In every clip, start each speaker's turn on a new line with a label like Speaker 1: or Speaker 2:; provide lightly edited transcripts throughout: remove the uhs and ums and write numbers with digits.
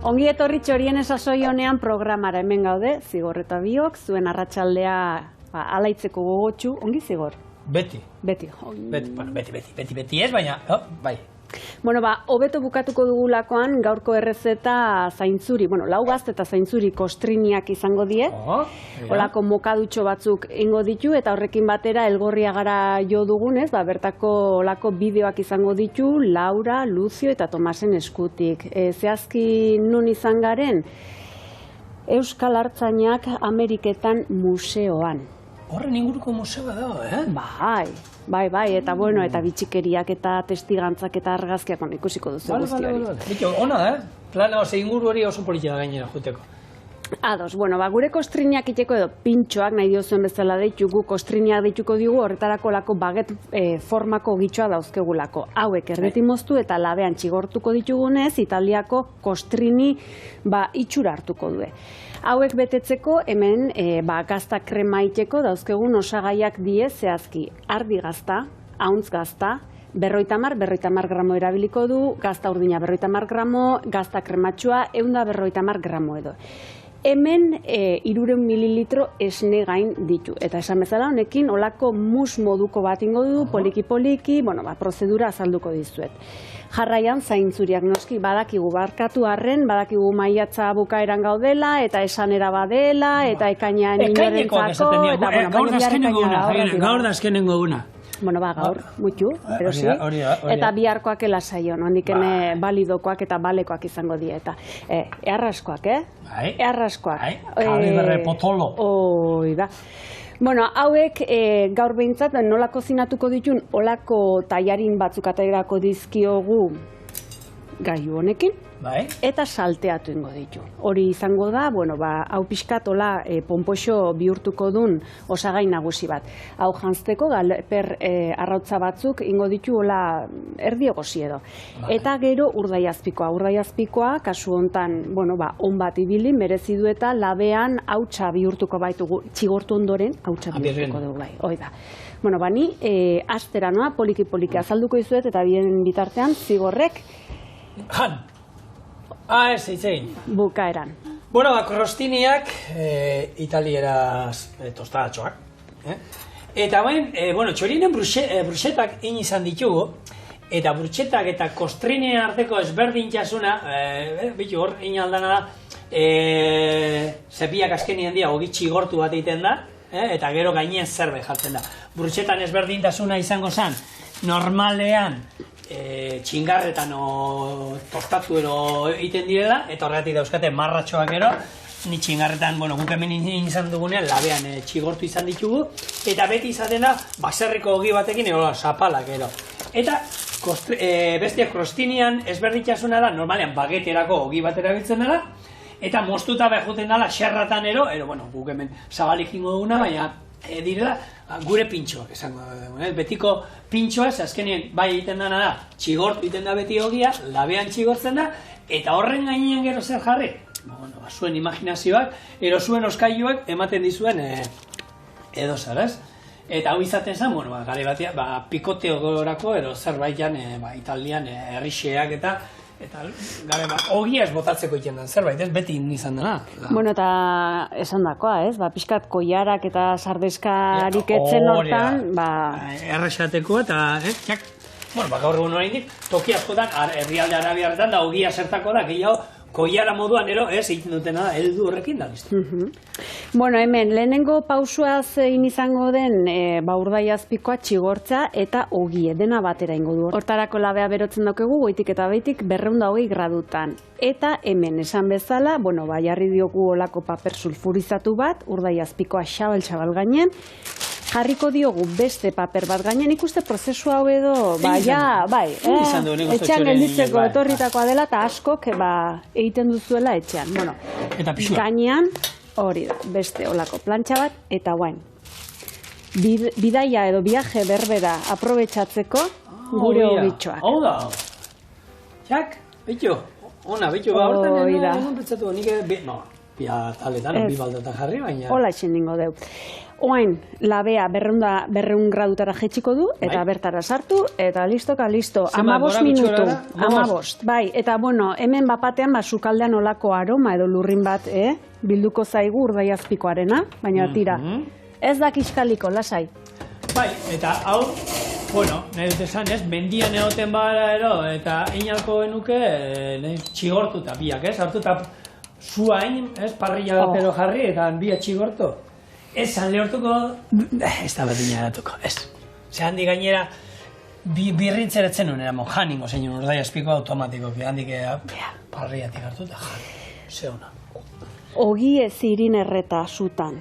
Speaker 1: Ongi etorri Txoriene sasoi honean programara hemen gaude, Zigor eta biok, zuen arratsaldea alaitzeko gogotsu, ongi Zigor?
Speaker 2: Beti.
Speaker 1: Beti.
Speaker 2: Beti ez, baina, bai.
Speaker 1: Bueno, hobeto bukatuko dugulakoan gaurko errezeta zaintzuri, lau gazte eta zaintzuri kostriniak izango die. Olako mokadutxo batzuk ingo ditu eta horrekin batera Elgorriagara jo dugunez, bertako olako bideoak izango ditu Laura, Lucio eta Tomasen eskutik. Zehazki nun izan garen, Euskal Artzainak Ameriketan museoan.
Speaker 2: Horren inguruko museoa dago,
Speaker 1: Bai, eta bueno, eta bitxikeriak eta testigantzak eta argazkiak ikusiko duzu guzti hori.
Speaker 2: Bitxo, ona, plana oso inguru hori oso politia da gainera juteko.
Speaker 1: Ados, gure kostrinak iteko edo pintxoak nahi diozuen bezala ditugu, kostrinak dituko digu horretarako lako baget formako gitxoa dauzkegulako. Hauek erdeti moztu eta labean txigortuko ditugunez, Italiako kostrini itxura hartuko du. Hauek betetzeko hemen gazta krema iteko dauzkegun osagaiak die zehazki. Ardi gazta, hauntz gazta, 50 gramo erabiliko du, gazta urdina 50 gramo, gazta krematxua 150 gramo edo. Hemen 300 mililitro esne gain ditu. Eta esan bezala honekin olako mus moduko bat ingo du, poliki-poliki, prozedura azalduko dizuet. Jarraian zaintzuriak noski badakigu barkatu arren, badakigu maiatza bukaeran gaudela, eta esanera badela, eta ekainean inorentzako, eta
Speaker 2: gaur da azkenengo una.
Speaker 1: Gaur, mutu, erosi, eta biharkoak elasaion, handikene balidokoak eta balekoak izango die, eta earraskoak, Earraskoak.
Speaker 2: Karri berre potolo.
Speaker 1: Oida. Hauek gaur behintzat nola kozinatuko ditun, olako taiarin batzuk aterako dizkiogu gailu honekin, eta salteatu ingo ditu. Hori izango da, hau pixkat ola ponpoxo bihurtuko dun osagai nagusi bat. Hau janzteko galper arrautza batzuk ingo ditu ola erdiogosi edo. Eta gero urdaiazpikoa, kasu hontan, on bat ibili, merezi du eta labean hautsa bihurtuko baitugu, txigortu ondoren hautsa bihurtuko dugu bai. Oida. Ni astera noa, poliki-poliki azalduko izuet eta bien bitartean Zigorrek
Speaker 2: Han! Ez eitzein.
Speaker 1: Bukaeran.
Speaker 2: Krostiniak italieraz tostadatxoak. Eta txorinen bruxetak izan ditugu, eta bruxetak eta kostrinen arteko ezberdintasuna, bitu hor, inaldana da, zepiak azkenien dia, ogi txigortu bat egiten da, eta gero gainean zerbe jartzen da. Bruxetan ezberdintasuna izango zen, normalean, txingarretan tostatu ero egiten direla, eta horregatik dauzkate marratxoak ero, ni txingarretan, guk hemen izan dugunean, labean txigortu izan ditugu, eta beti izaten da, baserriko ogi batekin ero, zapalak ero. Eta bestiak krostinian ezberdintasuna da, normalean bageterako ogi bat erabiltzen dela, eta moztuta behuten dela, xerratan ero, guk hemen zabalik ingo duguna, baina direla, gure pintxoak esango da. Betiko pintxoa, azkenien bai egiten dena da, txigortu egiten da beti ogia, labean txigortzen da, eta horren gainean gero zer jarri. Zuen imaginazioak, ero zuen oskailuak ematen dizuen edo zaraz. Eta hau izaten zen, gare batean, pikoteogorako, ero zerbaitan, Italian, herrixeak eta ogia ez botatzeko iten den zerbait, ez beti izan dena.
Speaker 1: Eta esan dakoa, pixkat koiarak eta sardeskarik etzen hortan,
Speaker 2: errexateko eta, txak, gaur egun oraindik, toki askotan, herrialde arabiarretan da, ogia zertako da, gehiago, koiara moduan ero, egiten dutena da, heldu horrekin da, listo.
Speaker 1: Hemen, lehenengo pausua zein izango den urdaiazpikoa txigortza eta ogie, dena batera ingo du. Hortarako labea berotzen daukegu, goitik eta behitik 220 gradutan. Eta hemen, esan bezala, jarri diogu olako paper sulfurizatu bat, urdaiazpikoa xabal gainen, jarriko diogu beste paper bat gainen, ikuste prozesu hau edo, etxean gelditzeko etorritakoa dela eta askok egiten duzuela etxean. Gainean, hori da, beste olako plantxa bat, eta guain. Bidaia edo viaje berbera aprobetxatzeko gure hobitxoak.
Speaker 2: Hau da, txak, bitu, horretan egon pentsatu, nik bi baldetan jarri, baina...
Speaker 1: Hola etxen dingo deu. Oain, labea 200 gradutara jetxiko du, eta bertara sartu, eta listoka listo. 15 minutu. 15. Bai, eta bueno, hemen bapatean, sukaldean olako aroma edo lurrin bat, bilduko zaigu urdaiazpikoarena, baina tira. Ez da kiskaliko, lasai.
Speaker 2: Bai, eta hau, bueno, nahi dut esan ez, mendian egoten bara eta inalko genuke, txigortuta biak, hartuta zuain, parrilla batero jarri, eta biak txigortu. Esan lehortuko, ez da berdina eratuko, ez. Ze handi gainera, birrintzeratzen nuen eramon, janingo zein urdaiazpiko automatikoki, handik parrillatik hartuta, ze hona.
Speaker 1: Ogi ez irin erreta zutan.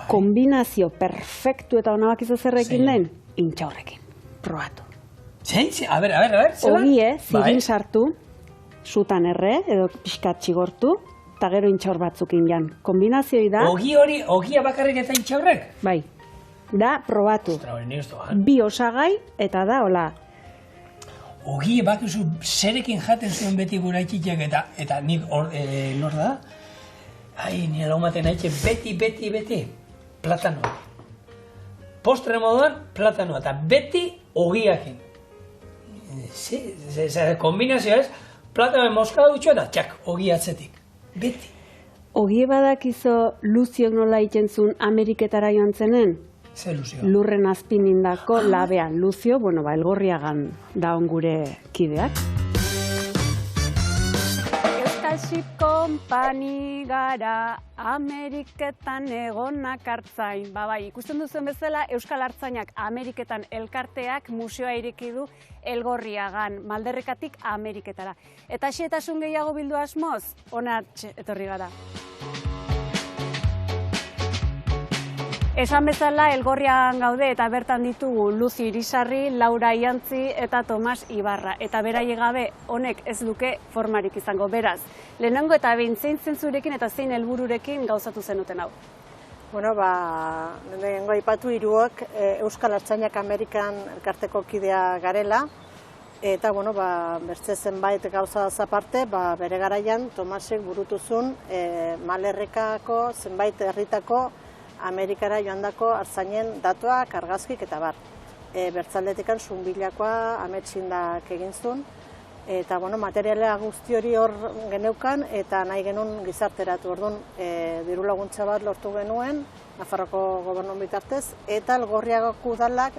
Speaker 1: Kombinazio perfektu eta hona bakizu zerrekin den, intxaurrekin. Probatu.
Speaker 2: Zein? A ber, zela?
Speaker 1: Ogie, zirin sartu, zutan erre, edo pixkat txigortu, eta gero intxaur batzukin jan. Kombinazioi da...
Speaker 2: Ogia bakarrik eta intxaurrek?
Speaker 1: Bai. Da, probatu. Bi osagai, eta da, hola.
Speaker 2: Ogie bakizu zerekin jaten zuen beti gura itxitek eta nik nor da? Ai, nire laumaten haitxe beti platanoa. Postre moduan platanoa eta beti ogiakin. Kombinazioa ez, platanoa moskada dutxo eta txak, ogi atzetik. Beti.
Speaker 1: Ogie badakizo Luziok nola ikentzun Ameriketara joan zenen?
Speaker 2: Ze Luzio?
Speaker 1: Lurren azpin indako labean. Luzio, Elgorriagan daun gure kideak. Ship Company gara, Ameriketan egonak hartzain. Bai, ikusten duzuen bezala, Euskal Hartzainak Ameriketan elkarteak museoa ireki du Elgorriagan, Malderrekatik Ameriketara. Eta xehetasun gehiago bildu asmoz, hona etorri gara. Esan bezala, Elgorriagan gaude eta bertan ditugu Luzi Irisarri, Laura Iantzi eta Tomas Ibarra. Eta beraie gabe honek ez duke formarik izango. Beraz, lehenengo eta behin zein zentzurekin eta zein helbururekin gauzatu zenuten hau?
Speaker 3: Bueno, lehenengo aipatu hiruok Euskal Hartzainak Amerikan elkarteko kidea garela. Eta, beste zenbait gauza aparte, bere garaian Tomasek burutuzun Malerrekako zenbait herritako Amerikara joandako hartzainen datuak, argazkik eta bar. Bertzaldetikan Zunbilakoa ametsindak egin zuen. Eta, materiala guzti hori hor geneukan eta nahi genuen gizarteratu. Orduan, diru laguntza bat lortu genuen, Nafarroko gobernun bitartez, eta Elgorriagako udalak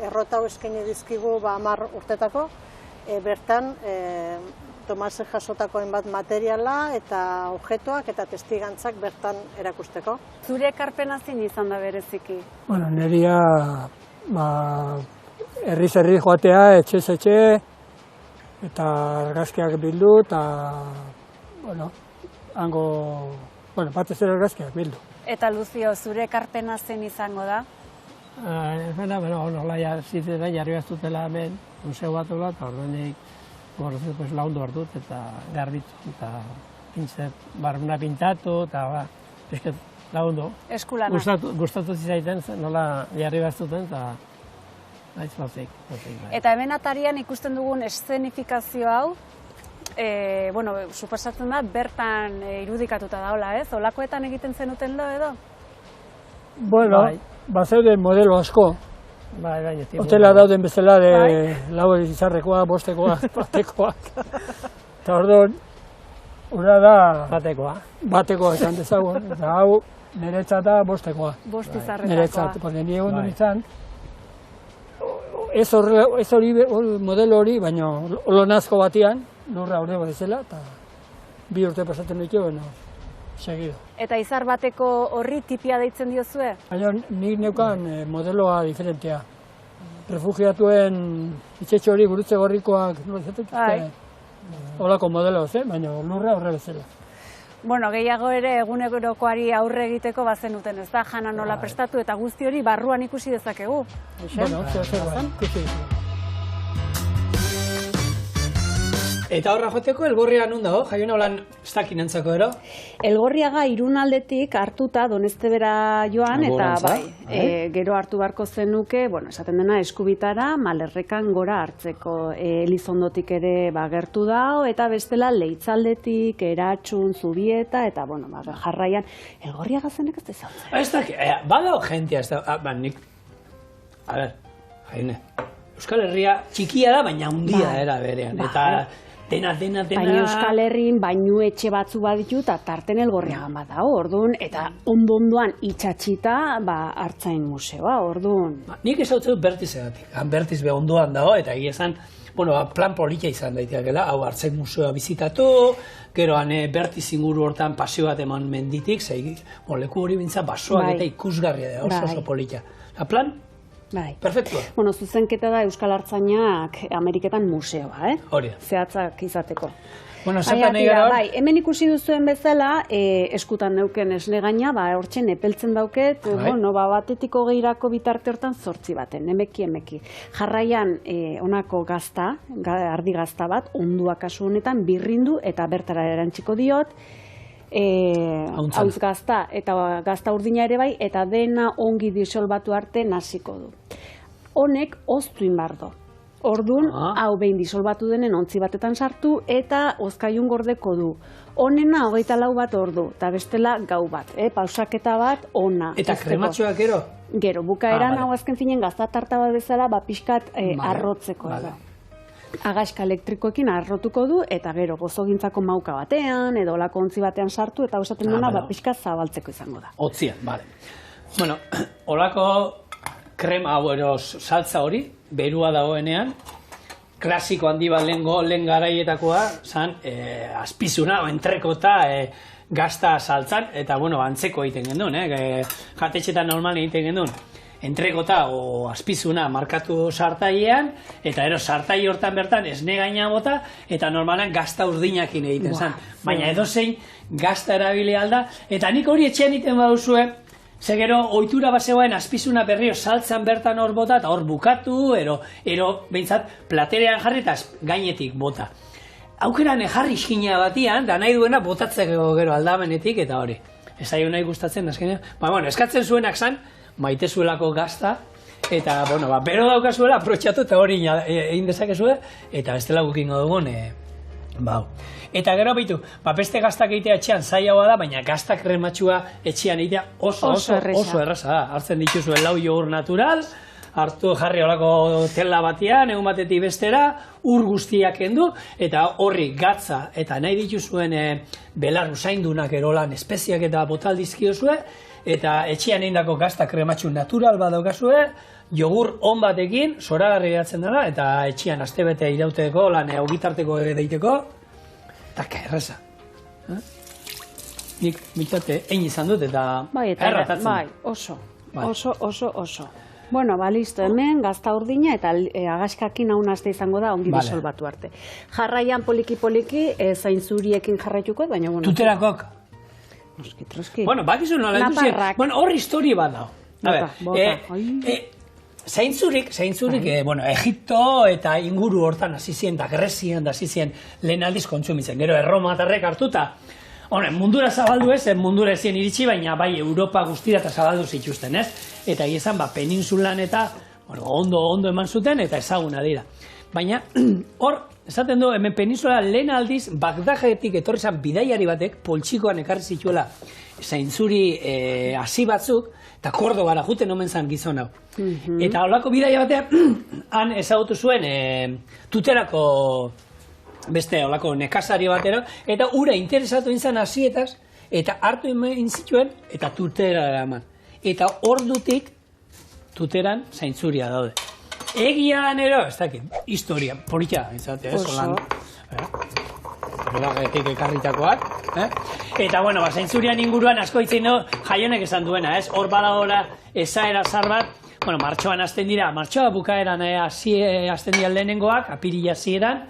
Speaker 3: errota hau eskaini dizkigu 10 urtetako, bertan Tomasek jasotako hainbat materiala eta objektuak eta testigantzak bertan erakusteko.
Speaker 1: Zure ekarpena zein izan da bereziki?
Speaker 4: Neria herriz-herri joatea, etxez-etxe, eta argazkiak bildu, eta batez ere argazkiak bildu.
Speaker 1: Eta Luzio, zure ekarpena zein izango da?
Speaker 5: Nola zitera jarri baztutela hemen, museo bat hola, eta ordenik laundu behar dut, eta garbitu, eta barbuna pintatu, eta laundu.
Speaker 1: Eskulana.
Speaker 5: Gustatu zizaiten, nola jarri baztuten, eta nahiz bazik.
Speaker 1: Eta hemen atarian ikusten dugun eszenifikazio hau, suposatzen da, bertan irudikatuta daola, ez? Olakoetan egiten zenuten lo edo?
Speaker 4: Bazeuden modelo asko. Hotela dauden bezala lau izarrekoa, bostekoa, batekoak. Eta orduan, hura da batekoa esan dezagun. Eta hau niretzat da bostekoa.
Speaker 1: Bost izarretakoa.
Speaker 4: Niretzat, porque nire gondun izan. Ez hori modelo hori, baina olonazko batian, lurra hori bezala, eta 2 urte pasatzen ditu, segido.
Speaker 1: Eta izar bateko horri tipia deitzen diozue?
Speaker 4: Baina nik neukan modeloa diferentea. Refugiatuen itxetxo hori gurutze gorrikoak holako modeloz, baina lurra horre bezala.
Speaker 1: Gehiago ere egunerokoari aurre egiteko bazenuten, ez da, jana nola prestatu eta guzti hori barruan ikusi dezakegu.
Speaker 4: Ikusi dezakegu.
Speaker 2: Eta horra joteko, Elgorria nun dago? Jaiona holan ez dakin entzako ero?
Speaker 1: Elgorriaga Irunaldetik hartuta Doneztebera joan, eta
Speaker 2: Gorantza,
Speaker 1: gero hartu beharko zenuke, bueno, esaten dena Eskubitara, Malerrekan gora hartzeko. Elizondotik ere gertu dago, eta bestela Leitzaldetik, Eratxun, Zubieta, eta bueno, jarraian, Elgorriaga zenek ez da izautzen.
Speaker 2: Ez dakit, badao jentia, ez da, nik, a ber, Jaine, Euskal Herria txikia da, baina handia era berean, eta dena...
Speaker 1: Baina Euskal Herrin bainuetxe batzu baditu eta tarten Elgorriagan bat dago, orduan, eta ondo-ondoan itxatxita Artzain museoa, orduan.
Speaker 2: Nik ez hau dut Bertiz egatik, Bertiz be ondoan dago, eta egia esan, bueno, plan polita izan daiteakela, hau Artzain museoa bizitatu, gero Bertiz inguru hortan paseo bat eman menditik, leku hori bintza basoak eta ikusgarria da, oso polita. Plan?
Speaker 1: Bai.
Speaker 2: Perfektua.
Speaker 1: Bueno, zuzenketa da Euskal Artzainak Ameriketan museoa,
Speaker 2: Hori.
Speaker 1: Zehatzak izateko.
Speaker 2: Bueno, zertan nahi gara hor?
Speaker 1: Bai, hemen ikusi duzuen bezala, eskutan neuken esne gaina, hortxen epeltzen dauket, bueno, batetik hogeirako bitarte hortan 8 baten, emeki. Jarraian, honako gazta, ardi gazta bat, ondua kasu honetan, birrindu eta bertara erantziko diot, hauz gazta eta gazta urdina ere bai, eta dena ongi disolbatu arte nasiko du. Honek oztu inbardo. Orduan, hau behin disolbatu denen ontzi batetan sartu eta ozkaiun gordeko du. Honena 24 bat ordu, eta bestela gau bat, pausaketa bat ona.
Speaker 2: Eta krematxoak gero?
Speaker 1: Gero, bukaeran hau azken finen gazta tarta bat bezala, pixkat arrotzeko edo. Agaska elektrikoekin arrotuko du, eta gero gozogintzako mauka batean, edo olako ontzi batean sartu, eta osaten duna pixka zabaltzeko izango da.
Speaker 2: Otzian, bale. Bueno, olako krema saltza hori, berua dagoenean, klasiko handi bat lehen garaietakoa, zan, azpizuna, entrekota, gazta saltzan, eta, bueno, antzeko egiten gendun, jatetxetan normal egiten gendun. Entrekota o azpizuna markatu sartailean, eta sartai hortan bertan esne gaina bota, eta normalan gazta urdinakin egiten zen. Baina edozein gazta erabili alda, eta nik hori etxean egiten baduzue, ze gero ohitura bazegoen azpizuna berrio saltzan bertan hor bota, eta hor bukatu, ero behintzat platerean jarri eta gainetik bota. Aukeran jarri iskina batian, da nahi duena botatzeko gero aldamenetik, eta hori. Ez aio nahi gustatzen, azkenean. Eskatzen zuenak zan, maite zuelako gazta, eta, bero daukazuela, aprotxatu eta hori egin dezakezue, eta bestela gukingo dugun, Eta gero behitu, beste gaztak egitea etxean zailagoa da, baina gaztak krematxua etxean egitea oso erraza da. Hartzen dituzuen lau jogur natural, hartu jarri olako tela batian, egun batetik bestera, ur guztiak kendu, eta horri gatza, eta nahi dituzuen belar usaindunak erolan espeziak eta botaldizkiozue, eta etxean egindako gazta krematxu natural bat daukazue, jogur on batekin, zoragarri geratzen dela, eta etxean astebete irauteko, lan ogitarteko deiteko, eta erraza. Nik mitzate egin izan dut, eta erratatzen.
Speaker 1: Bai, oso. Bueno, listo, hemen gazta urdina eta agaskakin hau nazte izango da ongi disolbatu arte. Jarraian poliki-poliki zainzuriekin jarraituko, baina bueno.
Speaker 2: Tuterakok?
Speaker 1: Troski.
Speaker 2: Bueno, bakizu nola entuzien. Bueno, hor histori bat dago. Zaintzurik, Egipto eta inguru hortan hasi ziren, da Grezian hasi ziren lehen aldiz kontsumitzen. Gero erromatarrek hartuta, mundura zabaldu ez, mundura ezien iritsi, baina bai Europa guztira eta zabaldu zituzten, ez? Eta egizan, peninsulan eta ondo eman zuten eta ezaguna dira. Baina, hor, esaten du, hemen peninsula lehen aldiz, Bagdadetik etorri zan bidaiari batek, poltsikoan ekarri zituela zaintzuri hasi batzuk, eta Kordobara juten omen zan gizon hau. Eta holako bidaia batean, han ezagutu zuen tuterako beste olako nekazari batero, eta ura interesatu izan hasietaz, eta hartu egin zituen, eta tutera eraman. Eta ordutik, tuteran zaintzuria daude. Egian ero, ez dakit, historia, polita, izate, solan. Belagetik ekarritakoak. Eta, zaintzurian inguruan asko itzen Jaionek esan duena, ez? Hor badagoela ezaera zar bat, martxoan hasten dira, martxoa bukaeran hasten dira lehenengoak, apirila hasieran,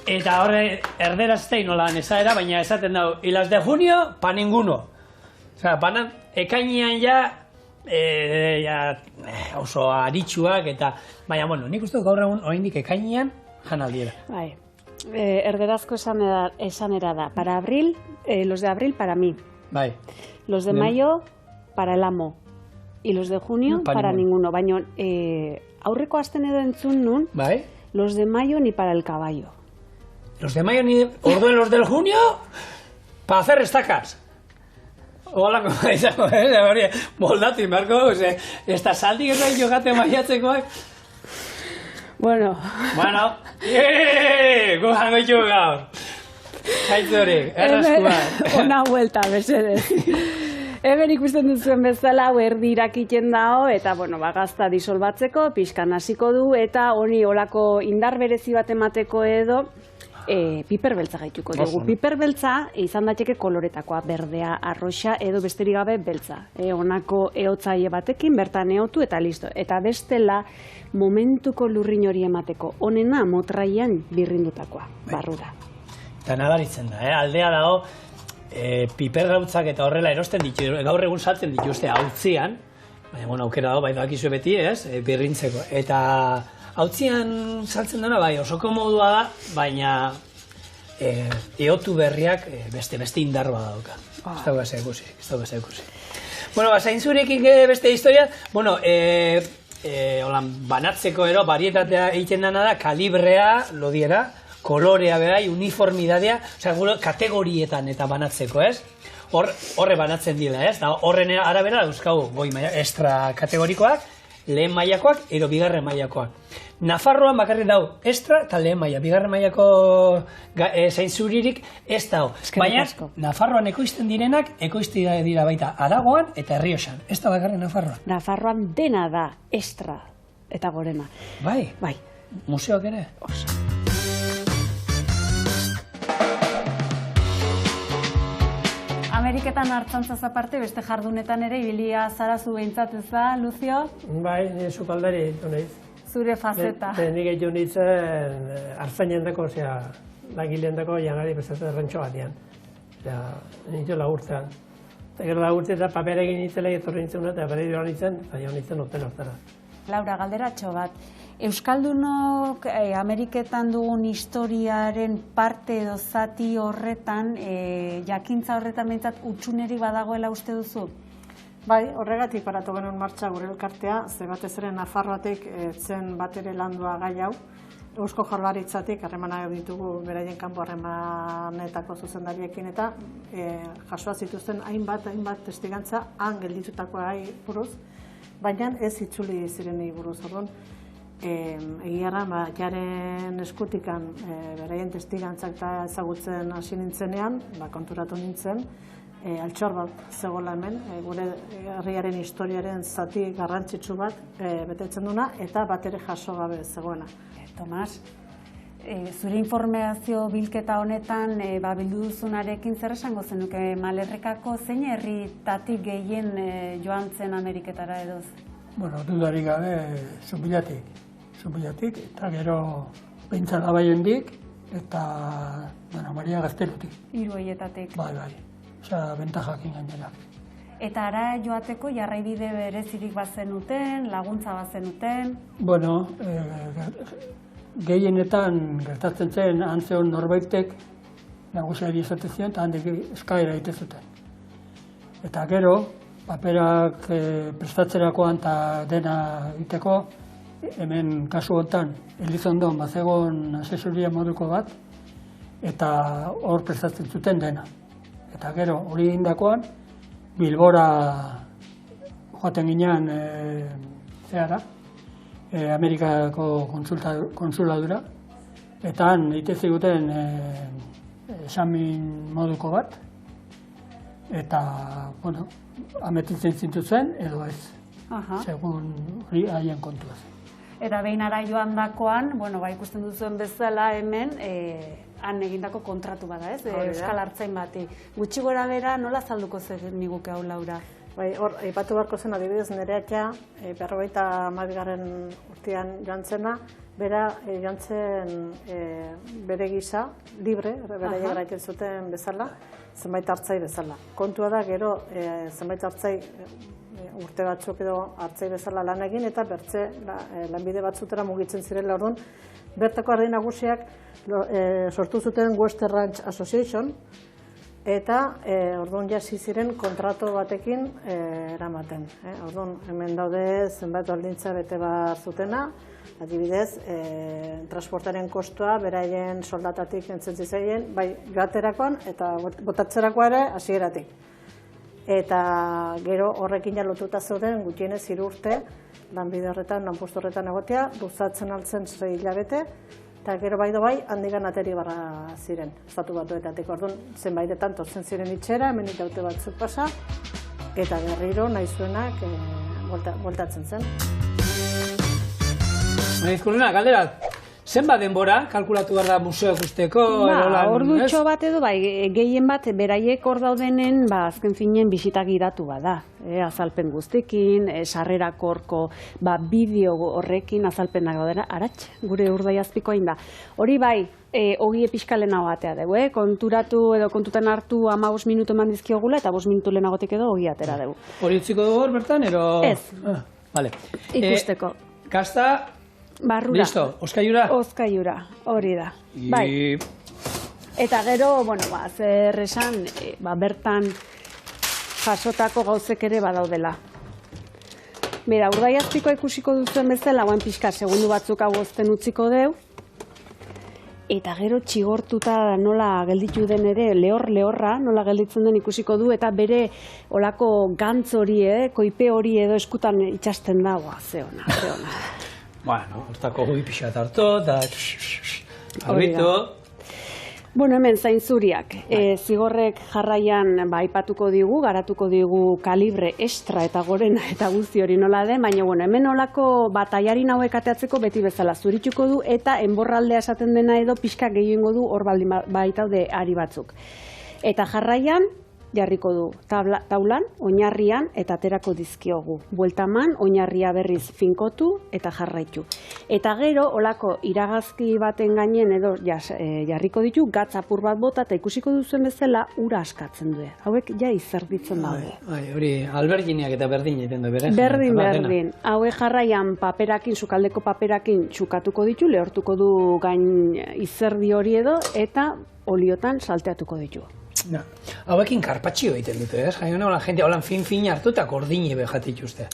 Speaker 2: eta horre erderaztein nolan ezaera, baina esaten dago, hilas de junio, pa ninguno. Osea, panan, ekainean oso aritsuak, eta, baina, nik uste gaur egun oraindik ekainean jan aldiera.
Speaker 1: Bai. Erderazko esanera da, para abril, los de abril para mí,
Speaker 2: Bai.
Speaker 1: los de mayo para el amo, y los de junio para ninguno. Baina aurreko asten edo entzun nun,
Speaker 2: Bai.
Speaker 1: los de mayo ni para el caballo.
Speaker 2: Los de mayo ni... Orduen los del junio, para hacer estacas. Hola, como izango, moldatu inbarko, esta saldi ez da jogate maiatzekoak.
Speaker 1: Bueno,
Speaker 2: gu jango itxu gaur. Zaitzorik, errazkuak.
Speaker 1: Ona vuelta, mesedez. Hemen ikusten duzuen bezala, hau erdi irakiten dao, eta, gazta disolbatzeko, pixkan hasiko du, eta honi olako indar berezi bat emateko edo, piper beltza gaituko dugu. Piper beltza izan daiteke koloretakoa, berdea, arroxa edo besterik gabe beltza. Honako ehotzaile batekin bertan ehotu eta listo. Eta bestela momentuko lurrin hori emateko. Honena motraian birrindutakoa, barrura.
Speaker 2: Eta nabaritzen da, aldea dago, piper gautzak eta horrela erosten ditu, gaur egun saltzen dituzte hautzian, baina aukera dago, bai dakizu beti ez, birrintzeko. Eta hautzian saltzen dena, bai, osoko modua da, baina ehotu berriak beste indarroa dauka. Ez dago gasa ikusi. Zaintzurekin beste historia, banatzeko ero, barietatea egiten dena da, kalibrea, lodiera, kolorea berai, uniformidadea, kategorietan eta banatzeko, ez? Horre banatzen dira, ez? Horren arabera dauzkagu goi maila, extra kategorikoak, lehen mailakoak, edo bigarren mailakoak. Nafarroan bakarrik dau, extra eta lehen maila, bigarren mailako zaintzuririk ez dau. Baina, Nafarroan ekoizten direnak, ekoizten dira baita Aragoan eta Errioxan. Ez da bakarrik Nafarroan.
Speaker 1: Nafarroan dena da extra eta gorena.
Speaker 2: Bai?
Speaker 1: Bai.
Speaker 2: Museoak ere?
Speaker 1: Oso. Ameriketan hartzantzaz aparte, beste jardunetan ere, ibilia zarazu behintzat ez da, Lucio?
Speaker 5: Bai, nire sukaldari ditu nahiz.
Speaker 1: Zure fazeta.
Speaker 5: Nik egin nintzen hartzainen dako, langileen dako janari prestatzen errentxo batean. Nintzen lagurtzean. Eta gero lagurtzen eta papera egin nintzela etorri nintzen eta papera joan nintzen, eta joan nintzen oten hortara.
Speaker 1: Laura, galderatxo bat. Euskaldunok Ameriketan dugun historiaren parte edo zati horretan, jakintza horretan behintzat utxuneri badagoela uste duzu?
Speaker 3: Bai, horregatik paratu genuen martxa gure elkartea, ze batez ere Nafarroatik zen bat ere landua gai hau. Eusko Jaurlaritzatik harremanak ditugu beraien kanpo harremanetako zuzendariekin eta jasoa zituzten hainbat testigantza han gelditutakoa buruz, baina ez itzuli zirenei buruz. Orduan, egiarra, jaren eskutikan beraien testigantzak eta ezagutzen hasi nintzenean, konturatu nintzen, altxor bat zegoela hemen, gure herriaren historiaren zati garrantzitsu bat betetzen duna, eta bat ere jaso gabe zegoena.
Speaker 1: Tomas, zure informazio bilketa honetan bildu duzunarekin zer esango zenuke Malerrekako zein herritatik gehien joan zen Ameriketara edoz?
Speaker 4: Dudarik gabe, Zubillatik, eta gero behintzat Labaiondik, eta Maria Gaztelutik.
Speaker 1: Hiru horietatik.
Speaker 4: Bai. Osa, bentajakin gainera.
Speaker 1: Eta ara joateko jarraibide berezirik bazenuten, laguntza bazenuten?
Speaker 4: Gehienetan gertatzen zen antzeon norbaitek nagusiari esaten zion eta handik eskaera egiten zuten. Eta gero, paperak prestatzerakoan eta dena egiteko, hemen kasu honetan Elizondon bazegon asesoria moduko bat, eta hor prestatzen zuten dena. Eta gero, hori indakoan, Bilbora joaten ginean Amerikako konsuladura, eta han egite ziguten esamin moduko bat, eta, ametitzen zintutzen edo ez, segun hori haien kontua zen.
Speaker 1: Eta behin ara joan dakoan, ikusten duzuen bezala hemen, han egindako kontratu bada, ez? Euskal Artzain bati. Gutxi gora bera, nola zalduko zen niguke hau, Laura?
Speaker 3: Hor, aipatu beharko zen adibidez nereak ja, 52. urtean joan zena, bera joan zen bere gisa, libre, bere egiten zuten bezala, zenbait hartzai bezala. Kontua da, gero, zenbait hartzai urte batzuk edo hartzai bezala lan egin, eta bertze lanbide batzutera mugitzen zirela orduan, Bertako ardi nagusiak sortu zuten Western Ranch Association, eta orduan jasi ziren kontratu batekin eramaten. Orduan hemen daude zenbait baldintza bete behar zutena, adibidez, transportaren kostua beraien soldatatik entzen zizaien, bai joaterakoan eta botatzerakoa ere hasieratik. Eta gero horrekin lotuta zeuden gutxienez 3 urte lanbide horretan, lanpostu horretan egotea, luzatzen altzen 6 hilabete, eta gero bai handigan ateri barra ziren, estatu batuetatik. Orduan zenbaitetan tortzen ziren itxera, hemen itaute batzuk pasa, eta berriro nahi zuenak bueltatzen zen.
Speaker 2: Izkurrena, galdera, zenbat denbora kalkulatu behar da museoak usteko?
Speaker 1: Ordutxo bat edo, gehien bat, beraiek hor daudenen, azken finen bisita gidatu bada. Azalpen guztekin, sarrerako horko bideo horrekin azalpenak daudera, aratx, gure urdai azpiko hain da. Hori bai, ogie pixka lehenago batea dugu, konturatu edo kontutan hartu 15 minutu eman dizkiogula eta 5 minutu lehenagotik edo ogie atera dugu.
Speaker 2: Hori utziko dugu hor bertan, ero?
Speaker 1: Ez, ikusteko.
Speaker 2: Kasta?
Speaker 1: Barrura.
Speaker 2: Listo, oskaiura?
Speaker 1: Oskaiura, hori da. Bai. Eta gero, zer esan, bertan jasotako gauzek ere badaudela. Bera, urdaiazpikoa ikusiko duzuen bezala, guain pixka segundu batzuk hau ozten utziko deu, eta gero txigortuta nola gelditu den ere, lehorra, nola gelditzen den ikusiko du, eta bere olako gantz hori, koipe hori edo eskutan itxasten da, zeona.
Speaker 2: Bueno, hortako gui pixat hartu, eta arbitu.
Speaker 1: Hemen zainzuriak. Zigorrek jarraian aipatuko digu, garatuko digu kalibre estra eta gorena eta guzti hori nola den, baina hemen olako bataiarin hauek ateatzeko beti bezala zurituko du eta enborraldea esaten dena edo pixka gehiengo du hor baldin baitaude ari batzuk. Eta jarraian, jarriko du taulan, oinarrian eta aterako dizkiogu. Bueltaman, oinarria berriz finkotu eta jarraitu. Eta gero, olako iragazki baten gainen edo jarriko ditu, gatz apur bat bota eta ikusiko duzuen bezala ura askatzen du. Hauek izerditzen daude.
Speaker 2: Hori, albergineak eta berdin egiten du, bere?
Speaker 1: Berdin. Hauek jarraian paperakin, sukaldeko paperakin txukatuko ditu, lehortuko du gain izerdi hori edo, eta oliotan salteatuko ditu.
Speaker 2: Hauekin karpatxio egiten dute, ez? Jaino hola, jente holan fin hartu eta gordine behar dituzte.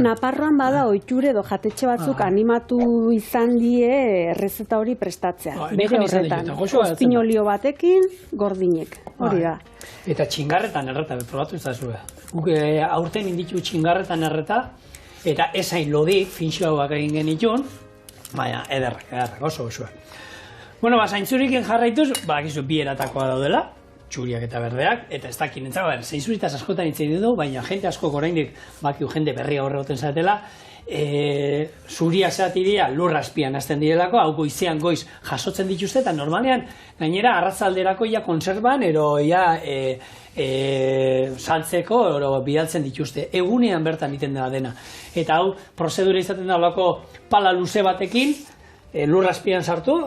Speaker 1: Naparroan bada ohiture edo jatetxe batzuk animatu izan die errezeta hori prestatzea. Bere horretan, ozpin olio batekin, gordinek, hori da.
Speaker 2: Eta txingarretan erreta, probatu ezazue. Guk aurten inditu txingarretan erreta, eta ezain lodik, finxoak egin genitun, baina ederrak, oso. Zaintzuriken jarraituz, bakizu bi eratakoa daudela, txuriak eta berdeak, eta ez dakin entzako, zainzuritaz askotan itzen du, baina jente asko oraindik bakiu jende berria horregoten zatela, zuria zati dira lurra azpian azten direlako, hau goizean goiz jasotzen dituzte, eta normalean gainera arratzalderako ja konserban, ero ja saltzeko, ero bidaltzen dituzte, egunean bertan iten dena. Eta hau, prozedura izaten da, olako pala luze batekin, lurra azpian sartu,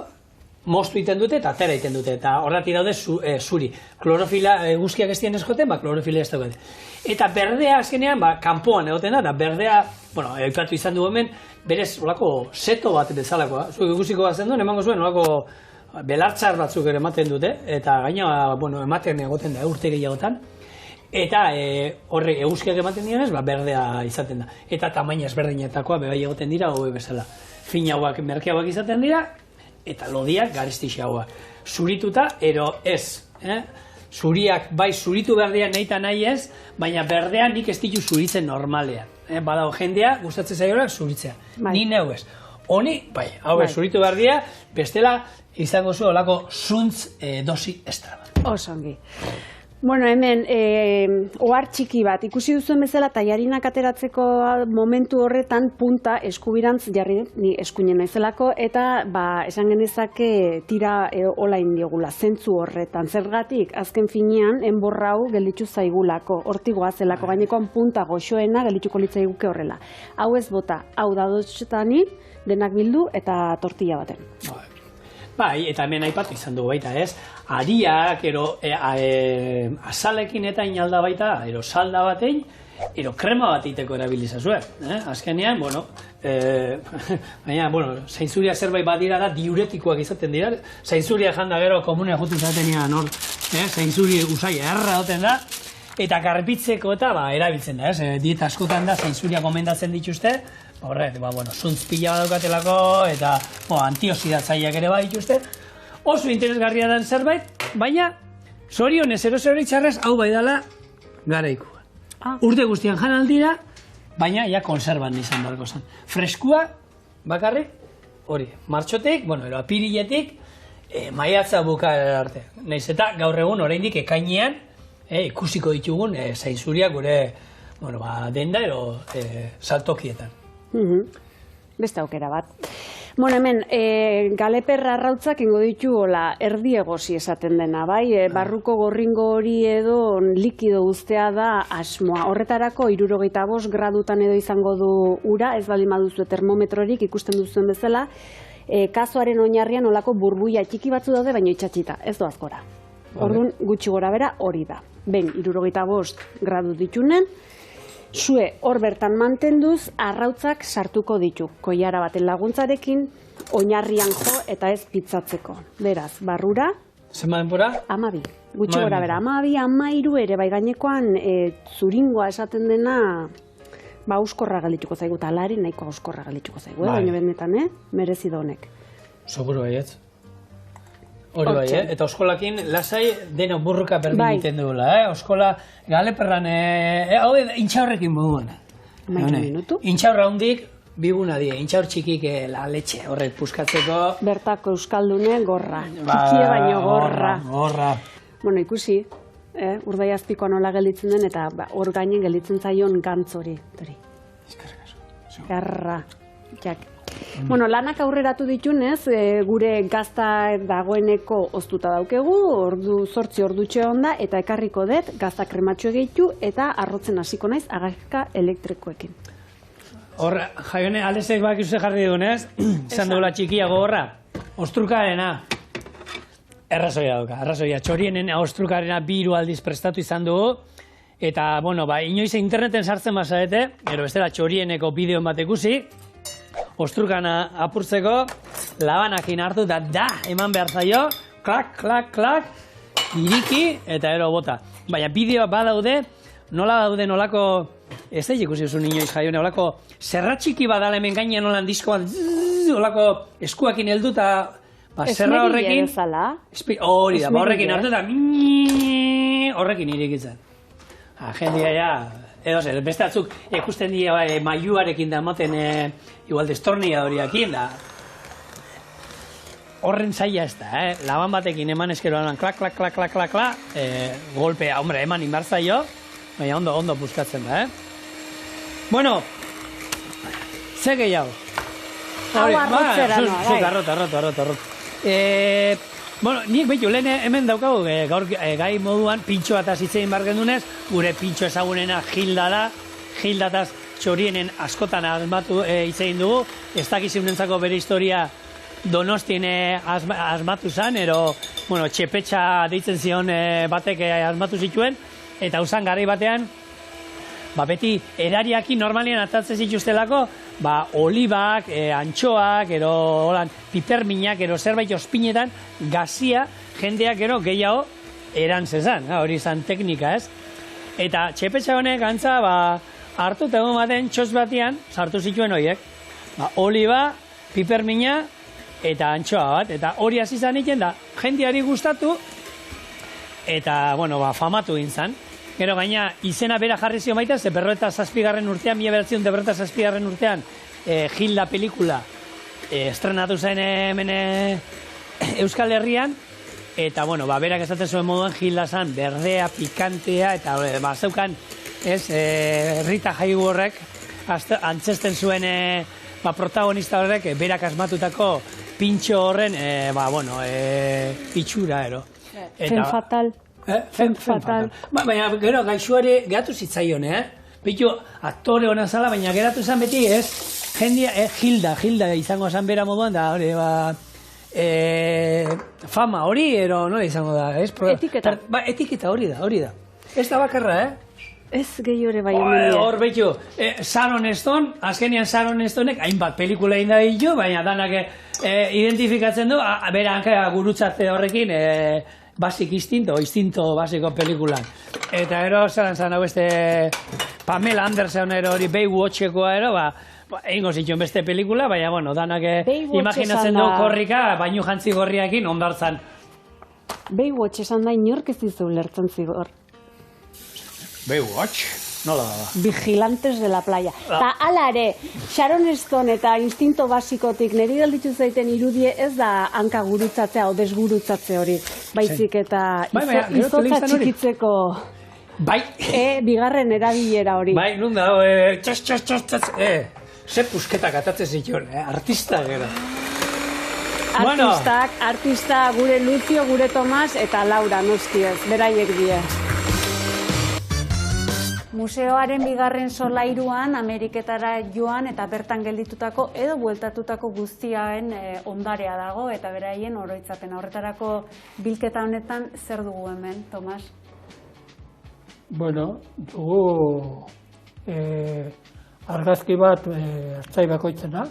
Speaker 2: moztu iten dute eta atera iten dute, eta horrati daude zuri. Klorofila guzkiak ez dien eskoten, klorofila ez daude. Eta berdea azkenean, kanpoan egoten da, eta berdea, eukatu izan du hemen, berez, olako seto bat bezalakoa. Zuek ikusiko bazen duen, emango zuen, olako belartzar batzuk ere ematen dute, eta gaina, ematen egoten da, urte gehiagotan. Eta horre eguzkiak ematen direnez, berdea izaten da. Eta tamaina ezberdinetakoa bebai egoten dira, hobe bezala. Finauak, merkeauak izaten dira, eta lodiak garestixauak. Zurituta, ero ez. Zuriak, bai, zuritu berdean nahi ez, baina berdean nik ez ditu zuritzen normalean. Badao jendea, gustatzen zaioak zuritzea. Ni neu ez. Honi, bai, hau zuritu berdea, bestela izango zu olako zuntz dosi estra bat.
Speaker 1: Osongi. Hemen, ohar txiki bat, ikusi duzuen bezala, taiarinak ateratzeko momentu horretan punta eskubirantz jarri, ni eskuinen naizelako, eta esan genezake tira olain diogula, zentzu horretan. Zergatik, azken finean, enborrau gelditu zaigulako, hortigoa zelako, gainekoan punta goxoena geldituko litzaiguke horrela. Hau ez bota, hau dadotxetanik, denak bildu eta tortilla baten.
Speaker 2: Bai, eta hemen aipatu izan dugu baita, ez? Ariak, azalekin eta inalda baita, salda batein, krema bat iteko erabilizazue. Azkenean, baina, bueno, zainzuria zerbait badira da, diuretikoak izaten dira, zainzuria janda gero komunea jutu zaten hor, zainzuri usai erra doten da, eta garbitzeko eta erabiltzen da, dieta askotan da, zainzuria gomendatzen dituzte, horret, zuntz pila daukatelako, eta antioxidatzaileak ere badituzte, oso interesgarria den zerbait, baina, zorionez, erosoritxarrez, hau bai dela, garaikoa. Urte guztian jan aldira, baina ja konserban izan beharko zen. Freskua, bakarrik, hori, martxotik, apiriletik, maiatza bukaera arte. Naiz eta gaur egun oraindik ekainean ikusiko ditugun zainzuriak gure denda edo saltokietan.
Speaker 1: Beste aukera bat. Hemen, galeperra arrautzak ingo ditu erdi egosi esaten dena, bai? Barruko gorringo hori edo likido uztea da asmoa. Horretarako 65 gradutan edo izango du ura, ez baldin baduzu termometrorik ikusten duzuen bezala, kazoaren oinarrian olako burbuia txiki batzu daude, baino itxatxita, ez doazkora. Orduan, gutxi gora bera hori da. Ben, 65 gradu ditunen, zue hor bertan mantenduz, arrautzak sartuko ditu. Koiara baten laguntzarekin, oinarrian jo eta ez pitzatzeko. Beraz, barrura...
Speaker 2: Zenba denbora?
Speaker 1: 12. Gutxi gora bera. 12, 13 ere, bai gainekoan zuringoa esaten dena, auskorra galituko zaigu, eta alari nahiko auskorra galituko zaigu, baina benetan, merezi da honek.
Speaker 2: Seguro baietz. Hori bai, eta oskolakin lasai deno burruka berdin egiten dugula, oskola galeperran, hau intxaurrekin moduan.
Speaker 1: Maite minutu.
Speaker 2: Intxaurra hundik, biguna die, intxaur txikik la letxe horret puskatzeko.
Speaker 1: Bertako euskaldune gorra, txikie baino gorra.
Speaker 2: Gorra.
Speaker 1: Bueno, ikusi, urdai azpikoa nola gelditzen den, eta hor gainen gelditzen zaion gantz hori.
Speaker 2: Eskerrik asko.
Speaker 1: Garra, jak. Bueno, lanak aurreratu ditunez, gure gazta dagoeneko oztuta daukegu, 8 ordutxe onda, eta ekarriko dut, gazta krematxo egitu, eta arrotzen hasiko naiz agazka elektrikoekin.
Speaker 2: Hor, jaione, alezek bak izuse jarri dugunez, izan dugula txikia gogorra, ostrukarena, errazoia dauka, errazoia, txorienen ostrukarena 2 aldiz prestatu izan dugu, eta, inoiz interneten sartzen bazarete, gero bestela txorieneko bideon bat ikusi, ostrukana apurtzeko, labanakin hartu eta eman behar zaio, klak, klak, klak, iriki eta ero bota. Baina bideoa badaude, nola daude nolako, ez da ikusi duzu inoiz jaione, nolako zerratxiki badala hemen gainean nolan disko bat, nolako eskuakin heldu eta zerra horrekin, hori da, horrekin hartu eta horrekin irikitzen. Jendia ja, edo zer, beste atzuk ikusten dira maiuarekin da ematen igual destornilladoriakin da. Horren zaila ez da, laban batekin eman eskero lan klak, klak, klak, klak, klak, klak, golpea, hombre, eman inbartzaio, baina ondo puskatzen da, Bueno, ze gehiago.
Speaker 1: Hau arrotzera noa,
Speaker 2: bai. Arrot. Bueno, nik behitu, lehen hemen daukagu, gaur gai moduan pintxo bat azitzein bargendunez, gure pintxo ezagunena Gilda da, Gildataz txorienen askotan asmatu itzein dugu, ez dakiziunentzako bere historia Donostien asmatu zen, ero, txepetxa deitzen zion batek asmatu zituen, eta usan garai batean, beti erariakin normalian atatzen zituztelako, olibak, antxoak, ero piperminak, ero zerbait ospinetan, gazia jendeak ero gehiago erantzezan, hori izan teknika ez. Eta txepetxa honek antza, hartu eta egun baten txos batean, sartu zituen horiek, oliba, pipermina, eta antxoa bat, eta hori hasi izan egiten da, jendeari gustatu, eta, famatu gintzen. Gero gaina izena bera jarri zion baita, ze 57. urtean, 1957. urtean, Gilda pelikula estrenatu zen hemen Euskal Herrian, eta, berak esaten zuen moduan Gilda zen berdea, pikantea, eta zeukan, Rita Hayworthek antzesten zuen protagonista horrek, berak asmatutako pintxo horren, itxura, ero.
Speaker 1: Fen fatal.
Speaker 2: Fen fatal. Baina, gero, gaixuari gehatu zitzaion, Bitu, aktore hona zala, baina geratu zen beti, jendia, Gilda izango zen bera moduan, da, hori, fama hori, ero, nola izango da,
Speaker 1: Etiketa.
Speaker 2: Etiketa hori da. Ez da bakarra,
Speaker 1: Ez gehiore bai hemen.
Speaker 2: Hor behitu, Sharon Stone, azkenian Sharon Stonek hainbat pelikula inda ditu, baina danak identifikatzen du, bera hanka gurutzate horrekin, basic instinto basiko pelikulan. Eta ero, zan hau beste Pamela Anderson hori Baywatchekoa ero, egingo zituen beste pelikula, baina, bueno, danak imaginatzen du korrika, bainu jantzi gorriakin ondartzan.
Speaker 1: Baywatch esan da inork ez dizu lertzen zigor.
Speaker 2: Baywatch? Nola da?
Speaker 1: Vigilantes de la playa. Ta ala ere, Sharon Stone eta instinto basikotik niri gelditu zaiten irudie ez da hanka gurutzatzea o desgurutzatze hori. Baizik eta izotza txikitzeko bigarren erabilera hori.
Speaker 2: Bai, nun da, txas, ze pusketak atatzen zituen, artista gero.
Speaker 1: Artista gure Lucio, gure Tomas eta Laura noski ez, beraiek die. Museoaren bigarren solairuan Ameriketara joan eta bertan gelditutako edo bueltatutako guztiaen ondarea dago eta beraien oroitzapena. Horretarako bilketa honetan zer dugu hemen, Tomas?
Speaker 4: Bueno, dugu argazki bat ertzai bakoitzena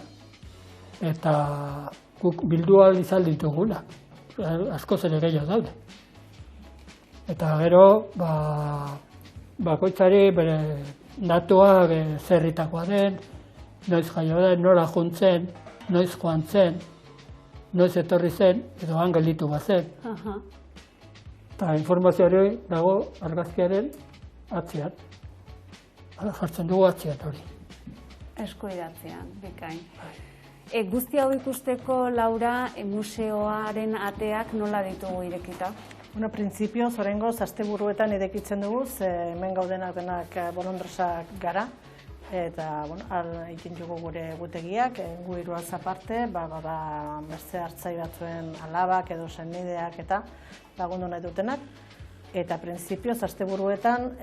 Speaker 4: eta guk bildu ahal izan ditugula. Askoz ere gehiago daude. Eta gero, bakoitzari bere datuak zerritakoa den, noiz jaio den, nola juntzen, noiz joan zen, noiz etorri zen, edo han gelditu bazen. Eta informazio hori dago argazkiaren atzean. Jartzen dugu atzean hori.
Speaker 1: Eskuidatzean, bikain. Guzti hau ikusteko, Laura, museoaren ateak nola ditugu irekita?
Speaker 3: Bueno, printzipioz, oraingoz asteburuetan irekitzen dugu, hemen gaudenak denak bolondresak gara, eta, bueno, egin dugu gure gutegiak, gu hiruaz aparte, beste hartzai batzuen alabak edo senideak eta lagundu nahi dutenak, eta printzipioz asteburuetan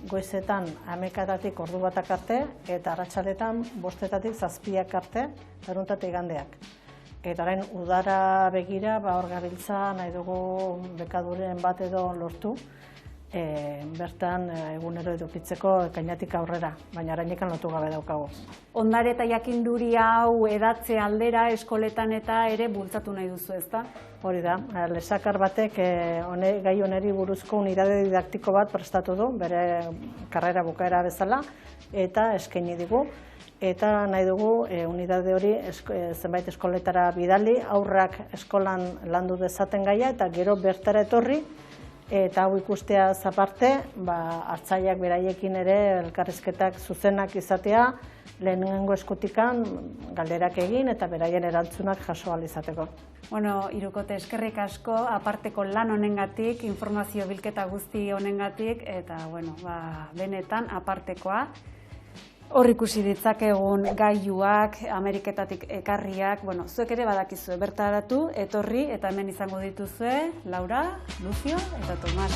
Speaker 3: goizetan 11:00 ordu batak arte, eta arratsaletan 5:00 7:00 arte, laruntatik igandeak. Eta orain udara begira, hor gabiltza nahi dugu bekaduren bat edo lortu, bertan egunero edukitzeko ekainatik aurrera, baina arainekan lotu gabe daukagu.
Speaker 1: Ondare eta jakinduri hau edatze aldera eskoletan eta ere bultzatu nahi duzu, ezta?
Speaker 3: Hori da, lesakar batek gai honeri buruzko unidade didaktiko bat prestatu du, bere karrera bukaera bezala, eta eskaini digu. Eta nahi dugu unidade hori zenbait eskoletara bidali, aurrak eskolan landu dezaten gaia eta gero bertara etorri, eta hau ikustea aparte, hartzaileak beraiekin ere elkarrizketak zuzenak izatea, lehenengo eskutikan galderak egin eta beraien erantzunak jaso ahal izateko.
Speaker 1: Bueno, Hirukote, eskerrik asko, aparteko lan honengatik, informazio bilketa guzti honengatik, eta, bueno, benetan apartekoa. Hor ikusi ditzakegun gailuak, Ameriketatik ekarriak, bueno, zuek ere badakizue, bertaratu, etorri, eta hemen izango dituzue, Laura, Lucio eta Tomas.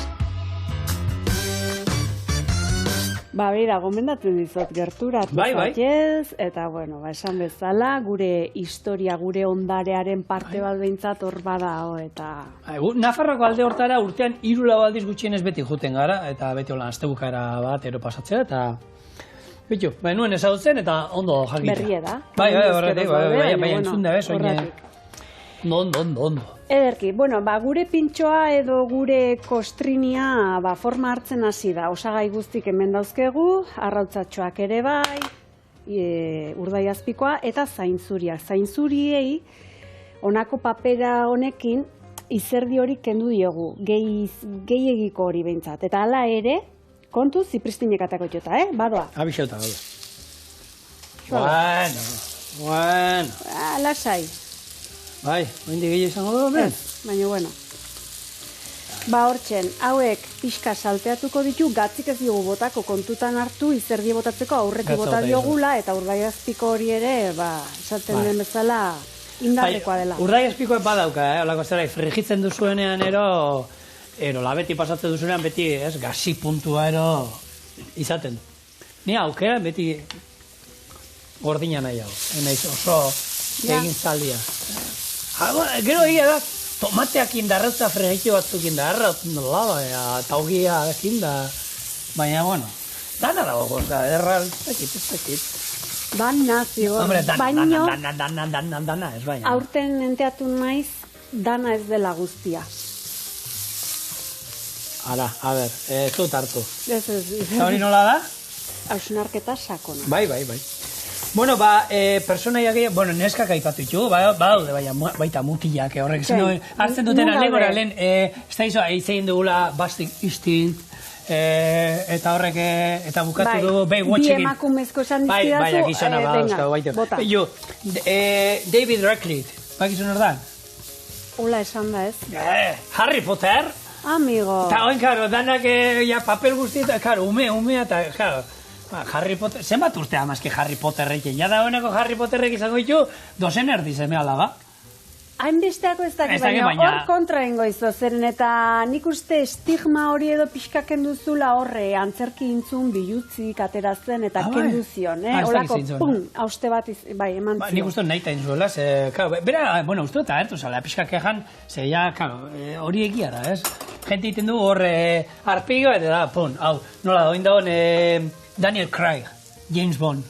Speaker 1: Beira, gomendatzen dizut gerturatu zaitez, eta, bueno, esan bezala, gure historia, gure ondarearen parte bat behintzat hor badao, eta...
Speaker 2: Nafarroko alde hortara urtean 3-4 aldiz gutxienez beti juten gara, eta beti holan astebukara bat ero pasatzea, eta... Bitu, nuen ezagutzen eta ondo jakitea.
Speaker 1: Berrie da.
Speaker 2: Bai, entzun da bez, ondo.
Speaker 1: Ederki, bueno, gure pintxoa edo gure kostrinia forma hartzen hasi da. Osagai guztik hemen dauzkegu, arrautzatxoak ere bai, urdaiazpikoa eta zainzuriak. Zainzuriei, honako papera honekin, izerdi hori kendu diogu, gehiegiko hori behintzat. Eta hala ere, kontu zipristinek atako jota, badoa.
Speaker 2: Abixauta, Bueno.
Speaker 1: Lasai.
Speaker 2: Bai, oindi gehiago izango dugu, ben?
Speaker 1: Baina, bueno. Hortzen, hauek pixka salteatuko ditu, gatzik ez diogu botako kontutan hartu, izerdi botatzeko aurretik bota diogula, eta urdaiazpiko hori ere, esaten den bezala, indarrekoa dela.
Speaker 2: Urdaiazpikoa badauka, holako zera, frigitzen duzuenean ero labeti pasatzen duzunean beti, gazi puntua izaten du. Ni aukera beti gordina nahi hau, naiz oso egin zaldia. Gero egia da, tomateak indarrautza fregitio batzuk indarraut, laba, eta hogia ekin da, baina, bueno, Dana dago, goza, erral, ez dakit.
Speaker 1: Dana, zigor.
Speaker 2: Hombre,
Speaker 1: Baino,
Speaker 2: dana, ez baina.
Speaker 1: aurten enteatu naiz, dana ez dela guztia.
Speaker 2: Hala, a ber, ez dut hartu.
Speaker 1: Ez.
Speaker 2: Eta hori nola da?
Speaker 1: Hausnarketa sakona.
Speaker 2: Bai. Bueno, personaiak, neskak aipatu ditugu, daude, baita mutilak, horrek, hartzen dutena, lehen, ez da izo, egin dugula Bastic Instinct, eta horrek, eta bukatu dugu,
Speaker 1: Bi emakumezko esan dizkidazu,
Speaker 2: bai, gizona,
Speaker 1: bota.
Speaker 2: David Radcliffe, bakizun hor da?
Speaker 1: Hola esan da ez.
Speaker 2: Harry Potter,
Speaker 1: Amigo.
Speaker 2: eta oin, karo, danak papel guztieta, karo, umea, eta, karo, Harry Potter, zenbat urtea amazki Harry Potterrekin, jada honeko Harry Potterrek izango ditu, dozen erdi zeme alaba.
Speaker 1: Hainbesteako ez dakit, baina hor kontra ingo izo, zeren eta nik uste estigma hori edo pixkaken duzula horre antzerki intzun bilutzik ateratzen eta kenduzion, horako, pum, hauste bat, bai, eman zion.
Speaker 2: Nik uste nahi ta inzuela, bera, uste eta hartu zala, pixkakean, ze ja, hori egia da, ez? Gente iten du hor arpegio, eta da, pun, hau, nola da, oin Daniel Craig, James Bond.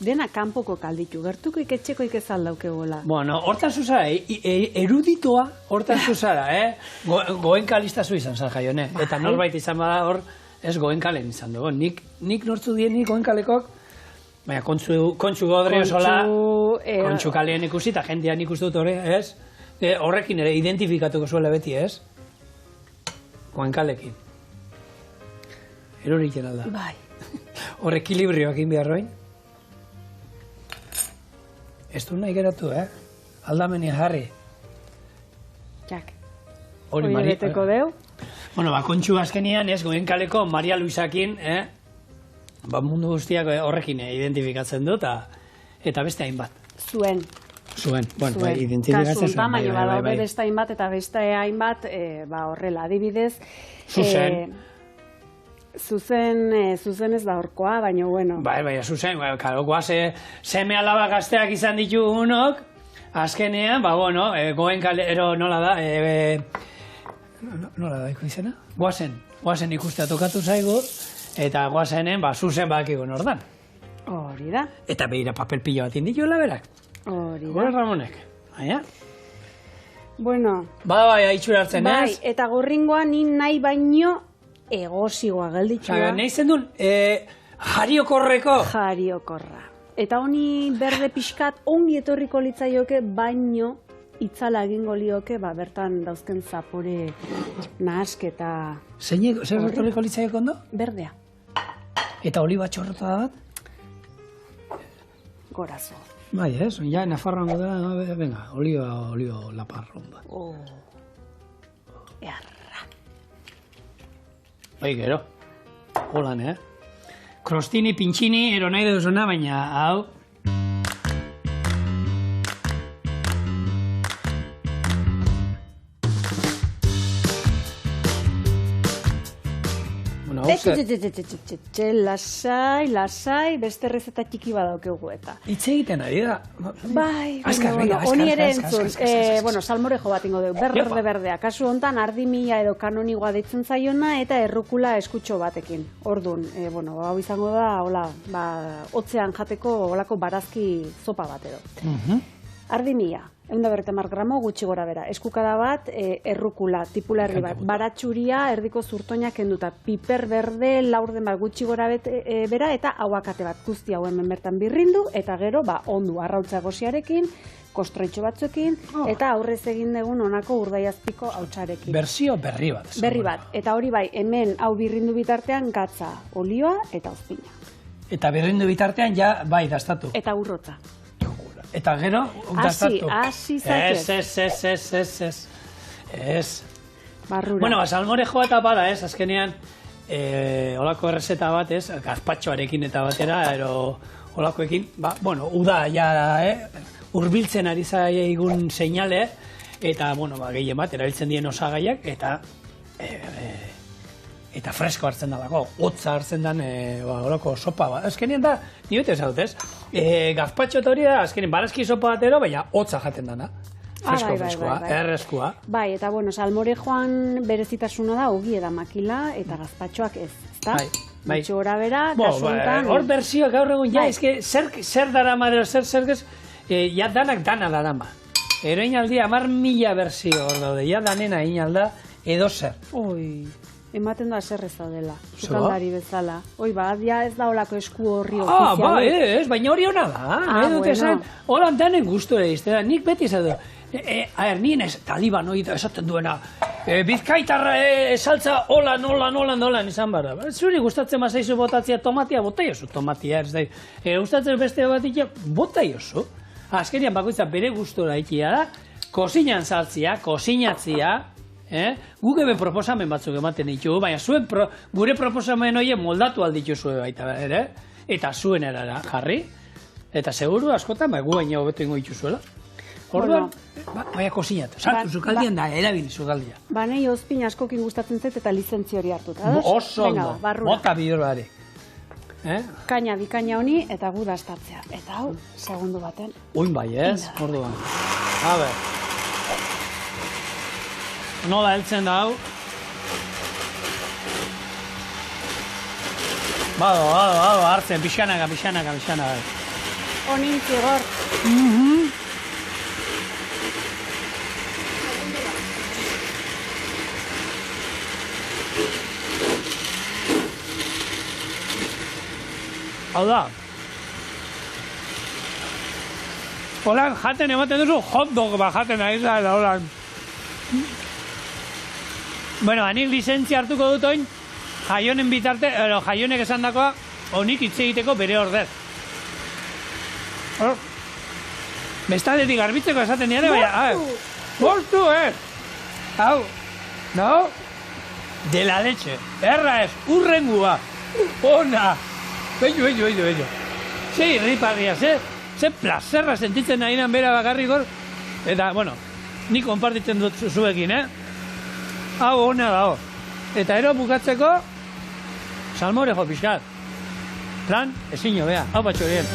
Speaker 1: Dena kanpoko kalditu, gertuko iketxeko ikezal daukegola.
Speaker 2: Bueno, hortan zuzara, eruditoa hortan zuzara, goenkalistazu izan zara jaione. Eta norbait izan bada hor, ez goenkalen izan dugu. Nik nortzu dienik goenkalekok, baina kontxu godre osola, kontxu kalean ikusi, eta jendean ikusi dut hori, ez? Horrekin ere identifikatuko zuela beti, ez? Goenkalekin. Eruriken alda.
Speaker 1: Bai.
Speaker 2: Hor ekilibrioak inbiarroin. Ez du nahi geratu, Aldameni Harry.
Speaker 1: Jak.
Speaker 2: Hori
Speaker 1: beteko deu.
Speaker 2: Bueno, kontxu azkenian, goenkaleko Maria Luisakin, mundu guztiak horrekin identifikatzen dut, eta beste hainbat.
Speaker 1: Zuen,
Speaker 2: identifikatzen zuen.
Speaker 1: Baina badaude beste hainbat eta beste hainbat, horrela, adibidez. Zuzen ez da horkoa, baina bueno.
Speaker 2: Bai, zuzen, karo, guaze, seme alaba gazteak izan ditugunok, azkenean, goenkalero nola da, nola da izena? Guazen ikustea tokatu zaigu, eta guazenen, zuzen bakigun ordan.
Speaker 1: Hori da.
Speaker 2: Eta behira papel pila bat indioela berak.
Speaker 1: Hori da.
Speaker 2: Gure Ramonek, baina?
Speaker 1: Bueno.
Speaker 2: Bai, haitxura hartzen, ez?
Speaker 1: Bai, eta gorringoa ni nahi baino egozigoa gelditxua.
Speaker 2: Nahi zen duen, jariokorreko.
Speaker 1: Jariokorra. Eta honi berde pixkat ongi etorriko litzaioke, baino itzala egingo lioke, bertan dauzken zapore nahasketa.
Speaker 2: Zer etorriko litzaioko ondo?
Speaker 1: Berdea.
Speaker 2: Eta oliba txorrota da bat?
Speaker 1: Gorazo.
Speaker 2: Bai, ez? Ja, Nafarroan godela, venga, oliba laparron bat. Bai, gero. Holan, Krostini, pintxini, ero nahi duzuna, baina, hau.
Speaker 1: Lasai, beste errezeta txiki badaukegu eta.
Speaker 2: Hitz egiten ari da.
Speaker 1: Bai, honi ere entzun. Salmorejo bat ingo dugu, berdea. Kasu hontan, ardimila edo kanonigoa deitzen zaiona eta errukula eskutxo batekin. Ordun, hau izango da, hotzean jateko olako barazki zopa bat edo. Ardimila. 150 gramo gutxi gora bera. Eskukada bat, errukula, tipularri bat. Baratxuria, erdiko zurtoina kenduta. Piper berde, laurden bat gutxi gora bera, eta aguakate bat. Guzti hau hemen bertan birrindu, eta gero, ondu, arrautza goziarekin, kostroitxo batzuekin, eta aurrez egin dugun honako urdaiazpiko hautsarekin.
Speaker 2: Berzio berri bat.
Speaker 1: Berri bat. Eta hori bai, hemen hau birrindu bitartean gatza, olioa eta ozpina.
Speaker 2: Eta birrindu bitartean ja, bai, dastatu.
Speaker 1: Eta urrotza.
Speaker 2: Eta gero, dastatu.
Speaker 1: Asi zaitez.
Speaker 2: Ez.
Speaker 1: Barrura.
Speaker 2: Bueno, salmorejoa eta bada, azkenean, olako errezeta bat, gazpatxoarekin eta batera, olakoekin, uda, urbiltzen ari zaigun seinale, eta, gehien bat, erabiltzen dien osagaiak, eta fresko hartzen dalako, hotza hartzen den olako sopa bat. Azkenean da, diote zautez, gazpatxo eta hori da, azkenean barazki sopa batero, baina hotza jaten dana. Freskoa, errezkoa.
Speaker 1: Bai, eta salmorejoan berezitasuna da, ogi eda makila eta gazpatxoak ez, ezta?
Speaker 2: Bai.
Speaker 1: Gutxi gora bera, kasu honetan.
Speaker 2: Hor berzioa gaur egun, ja, eske, zer dara madero, zer ez, ja danak dana darama. Eroin aldia, 10.000 berzio hor daude, ja danena inalda, edo zer.
Speaker 1: Oi, ematen da zer ez daudela, sukaldari bezala. Oi, ja ez da olako esku horri ofizial.
Speaker 2: Baina hori hona da. Dut esan, holan danen guztore izte da, nik beti ez da. Nien ez taliban hori da esaten duena, bizkaitarra saltza holan izan behar da. Zuri gustatzen mazaizu botatzea tomatia, bota jozu tomatia, ez da. Gustatzen beste bat ikia, bota jozu. Azkenian bakoitza bere gustora ikia da, kosinan saltzia, kosinatzia, guk eben proposamen batzuk ematen ditugu, baina zuen gure proposamen horiek moldatu alditu zuen baita ere, eta zuen erara jarri, eta seguru askotan, gu baina hobeto ingo dituzuela. Orduan, baina kosinatu, sartu zukaldian da, erabili zukaldia.
Speaker 1: Ba, nahi ozpin askokin gustatzen zait eta lizentzi hori hartuta.
Speaker 2: Oso ondo, bota bidorari.
Speaker 1: Kaina bikaina honi eta gu dastatzea. Eta hau, segundu baten.
Speaker 2: Oin bai ez, orduan. A ber. Nola heltzen da hau? Bado, hartzen, pixanaga.
Speaker 1: Honin zigor.
Speaker 2: Hau da. Holan jaten ematen duzu, hot dog bat jaten ari da, eta holan. Bueno, anik lizentzia hartuko dut oin, jaionen bitarte, jaionek esan dakoa, honik hitz egiteko bere ordez. Bestaldetik garbitzeko esaten nire, baina, bostu ez! Hau, no? De la leche, erra ez, urrengua, ona! Bello. Ze irriparria, ze plazerra sentitzen nahinan bera bakarrik hor. Eta, bueno, ni konpartitzen dut zuekin, Hau ona dago. Eta ero bukatzeko, salmorejo pixkat. Plan, ezin jo, bea, hau patxorien.